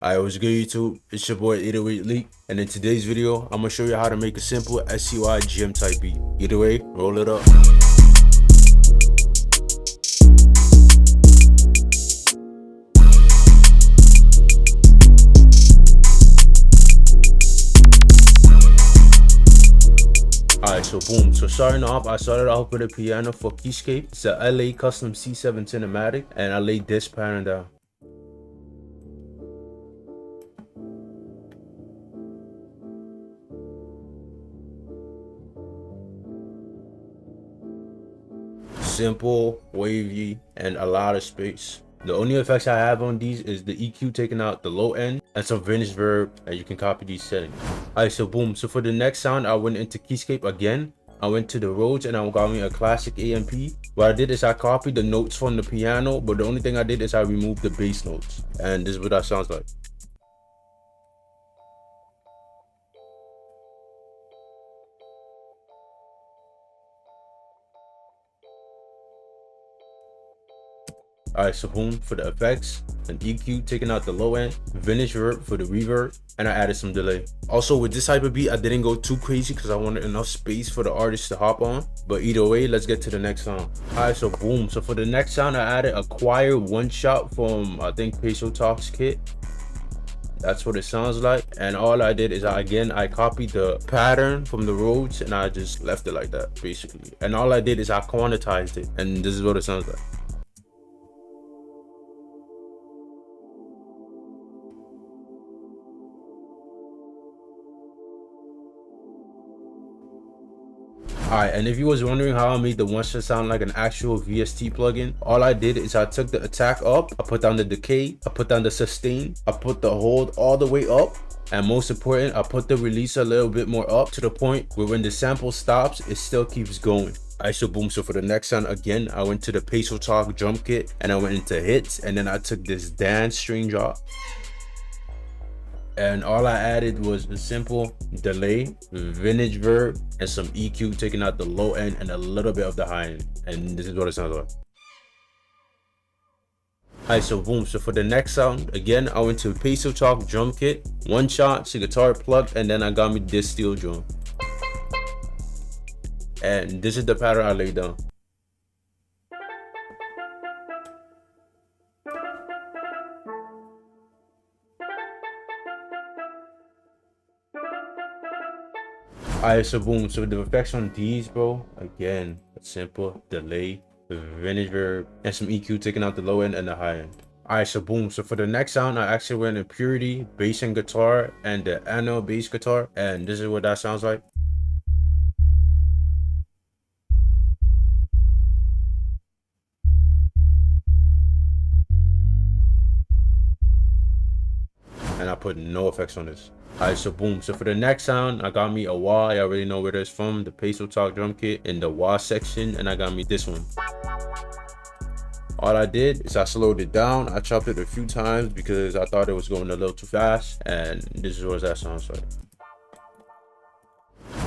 Alright, what's good YouTube? It's your boy 808 Leak, and in today's video, I'm gonna show you how to make a simple SCY JIMM type beat. Either way, roll it up. Alright, so boom. So starting off, I started off with a piano for Keyscape. It's a LA Custom C7 Cinematic, and I laid this pattern down. Simple, wavy, and a lot of space. The only effects I have on these is the EQ taking out the low end and some vintage verb, and you can copy these settings. Alright, so boom. So for the next sound, I went into Keyscape again. I went to the Rhodes and I got me a classic AMP. What I did is I copied the notes from the piano, but the only thing I did is I removed the bass notes, and this is what that sounds like. Alright, so boom, for the effects, an EQ taking out the low end, vintage verb for the reverb, and I added some delay. Also, with this type of beat, I didn't go too crazy because I wanted enough space for the artist to hop on. But either way, let's get to the next sound. Alright, so boom, so for the next sound, I added a choir one shot from, I think, Peso Talks kit. That's what it sounds like. And all I did is I copied the pattern from the Rhodes and I just left it like that, basically. And all I did is I quantized it, and this is what it sounds like. Alright, and if you was wondering how I made the one shot sound like an actual VST plugin, all I did is I took the attack up, I put down the decay, I put down the sustain, I put the hold all the way up, and most important, I put the release a little bit more up to the point where when the sample stops, it still keeps going. Alright, so boom, so for the next sound, again, I went to the Peso Talk drum kit and I went into hits, and then I took this dance string drop. And all I added was a simple delay, vintage verb, and some EQ taking out the low end and a little bit of the high end. And this is what it sounds like. Alright, so boom, so for the next sound, again, I went to Peso Talk drum kit, one shot, so guitar plug, and then I got me this steel drum. And this is the pattern I laid down. Alright, so boom, so the effects on these, bro, again, a simple delay, vintage verb, and some EQ taking out the low end and the high end. Alright, so boom, so for the next sound, I actually went in purity, bass and guitar, and the anno bass guitar, and this is what that sounds like. And I put no effects on this. Alright, so boom, so for the next sound, I got me a Wawa. I already know where that's from, the Peso Talk drum kit in the Wawa section, and I got me this one. All I did is I slowed it down. I chopped it a few times because I thought it was going a little too fast, and this is what that sounds like.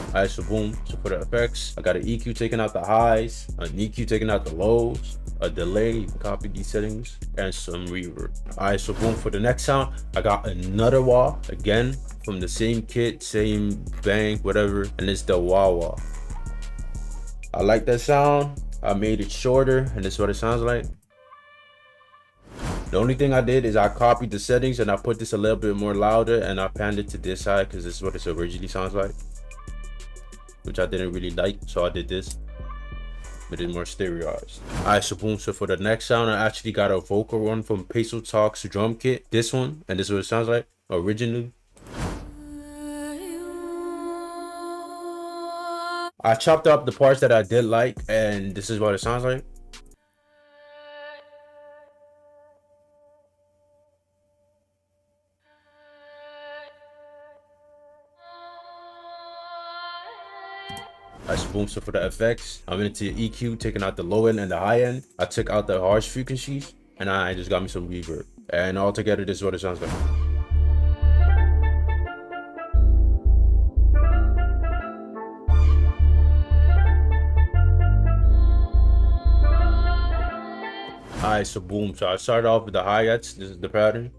Alright, so boom, so for the effects, I got an EQ taking out the highs, an EQ taking out the lows, a delay, you can copy these settings, and some reverb. Alright, so boom, for the next sound, I got another Wawa, again, from the same kit, same bank, whatever, and it's the Wawa. I like that sound. I made it shorter, and this is what it sounds like. The only thing I did is I copied the settings and I put this a little bit more louder, and I panned it to this side because this is what it originally sounds like, which I didn't really like, so I did this, but it's more stereoized. Alright, so boom, so for the next sound, I actually got a vocal one from Peso Talks drum kit, this one, and this is what it sounds like originally. I chopped up the parts that I did like, and this is what it sounds like. Alright, so boom, so for the effects, I went into EQ, taking out the low end and the high end. I took out the harsh frequencies, and I just got me some reverb. And all together, this is what it sounds like. Alright, so boom, so I started off with the hi-hats. This is the pattern.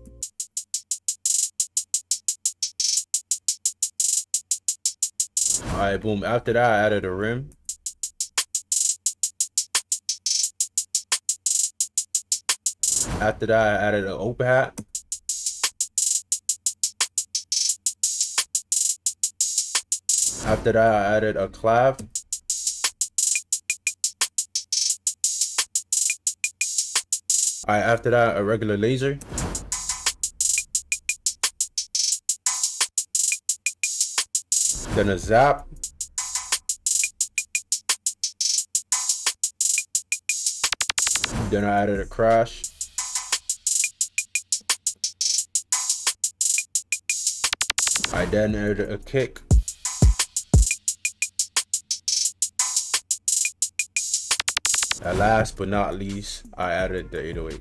Alright, boom. After that, I added a rim. After that, I added an open hat. After that, I added a clav. Alright, after that, a regular laser. Then a zap. Then I added a crash. I then added a kick. And last but not least, I added the 808.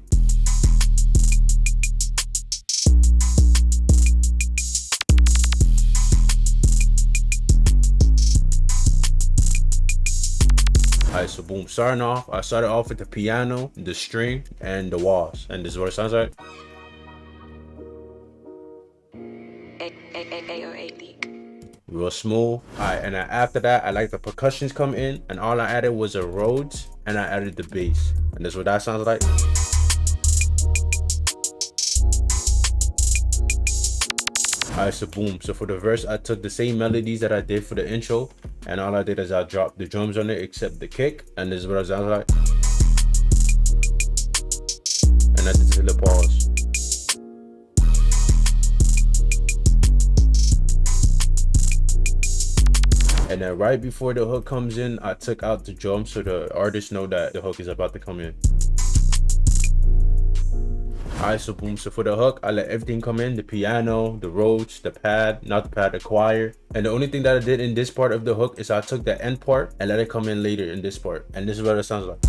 Alright, so boom, starting off, I started off with the piano, the string, and the walls. And this is what it sounds like. Real smooth. Alright, and then after that, I like the percussions come in, and all I added was a Rhodes, and I added the bass. And this is what that sounds like. Alright, so boom. So for the verse, I took the same melodies that I did for the intro, and all I did is I dropped the drums on it except the kick, and this is what it sounds like. And I did the little pause. And then right before the hook comes in, I took out the drum so the artists know that the hook is about to come in. Alright, so boom, so for the hook, I let everything come in, the piano, the Rhodes, the pad, not the pad, the choir. And the only thing that I did in this part of the hook is I took the end part and let it come in later in this part. And this is what it sounds like.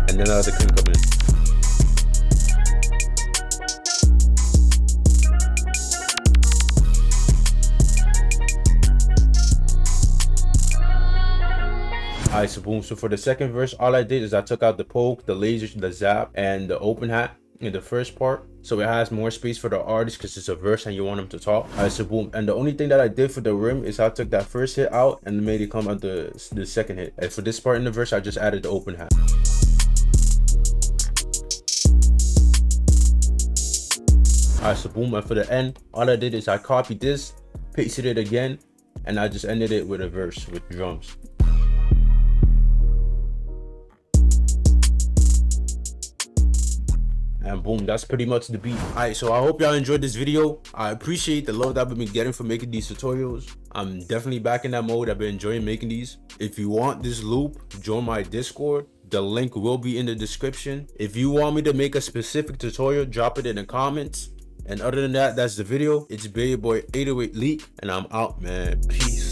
And then I let the clean come in. Alright, so boom, so for the second verse, all I did is I took out the poke, the lasers, the zap, and the open hat in the first part, so it has more space for the artist because it's a verse and you want them to talk. Alright, so boom, and the only thing that I did for the rim is I took that first hit out and made it come out the second hit. And for this part in the verse, I just added the open hat. Alright, so boom, and for the end, all I did is I copied this, pasted it again, and I just ended it with a verse with drums. And boom, that's pretty much the beat. Alright, so I hope y'all enjoyed this video. I appreciate the love that I've been getting for making these tutorials. I'm definitely back in that mode. I've been enjoying making these. If you want this loop, join my Discord. The link will be in the description. If you want me to make a specific tutorial, drop it in the comments. And other than that, that's the video. It's Baby Boy 808 Leak, and I'm out, man. Peace.